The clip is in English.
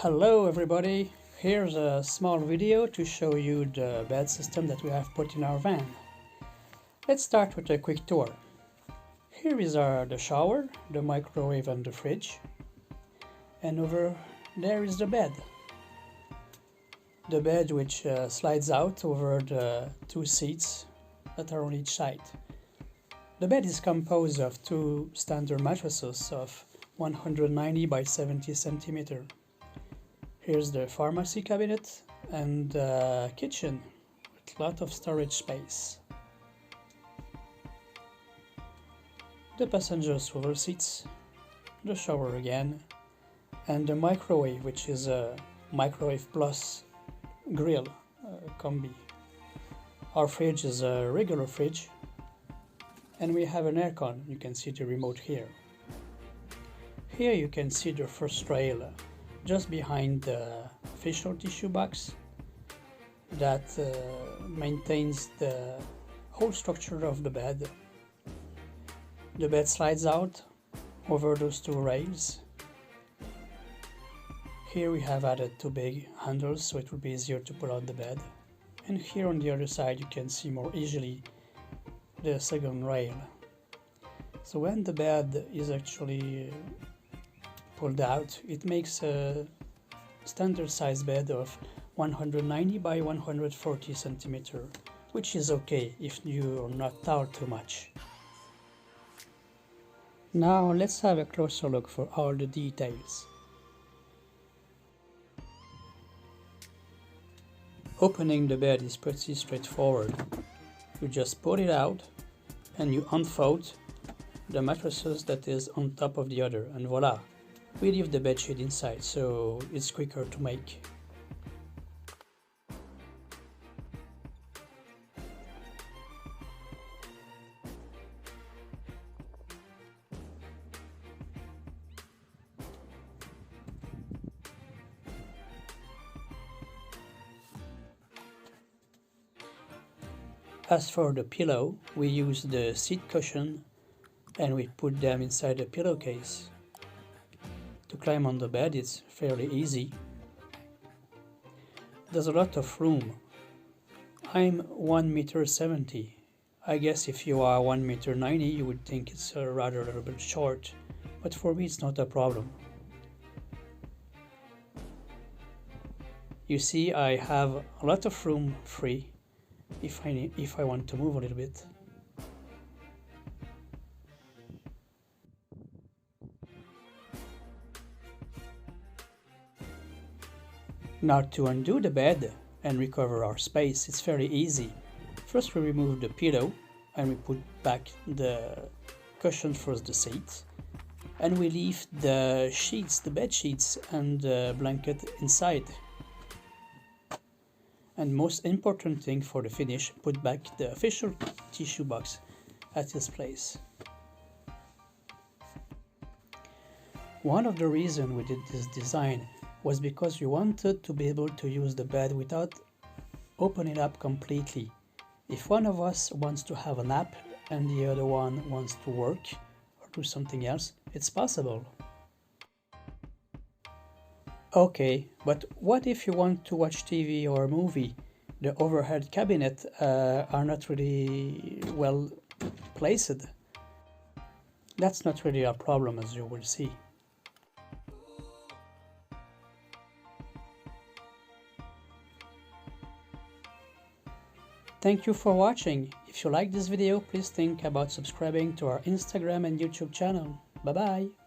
Hello everybody, here's a small video to show you the bed system that we have put in our van. Let's start with a quick tour. Here is the shower, the microwave and the fridge. And over there is the bed. The bed which slides out over the two seats that are on each side. The bed is composed of two standard mattresses of 190 by 70 centimeter. Here's the pharmacy cabinet and the kitchen with a lot of storage space. The passenger swivel seats, the shower again, and the microwave, which is a microwave plus grill combi. Our fridge is a regular fridge, and we have an aircon. You can see the remote here. Here you can see the first rail just behind the official tissue box that maintains the whole structure of the bed. The bed slides out over those two rails. Here we have added two big handles so it will be easier to pull out the bed. And here on the other side you can see more easily the second rail. So when the bed is actually pulled out, it makes a standard size bed of 190 by 140 centimeter, which is okay if you are not tall too much. Now let's have a closer look for all the details. Opening the bed is pretty straightforward. You just pull it out and you unfold the mattresses that is on top of the other, and voila! We leave the bedsheet inside, so it's quicker to make. As for the pillow, we use the seat cushion and we put them inside the pillowcase. To climb on the bed it's fairly easy. There's a lot of room. I'm 1.70 m. I guess if you are 1.90 m you would think it's rather a little bit short, but for me it's not a problem. You see, I have a lot of room free if I want to move a little bit. Now to undo the bed and recover our space, it's very easy. First we remove the pillow and we put back the cushion for the seat, and we leave the sheets, the bed sheets and the blanket inside. And most important thing for the finish, put back the official tissue box at its place. One of the reasons we did this design was because we wanted to be able to use the bed without opening it up completely. If one of us wants to have a nap and the other one wants to work or do something else, it's possible. Okay, but what if you want to watch TV or a movie? The overhead cabinet are not really well placed. That's not really a problem, as you will see. Thank you for watching. If you like this video, please think about subscribing to our Instagram and YouTube channel. Bye bye!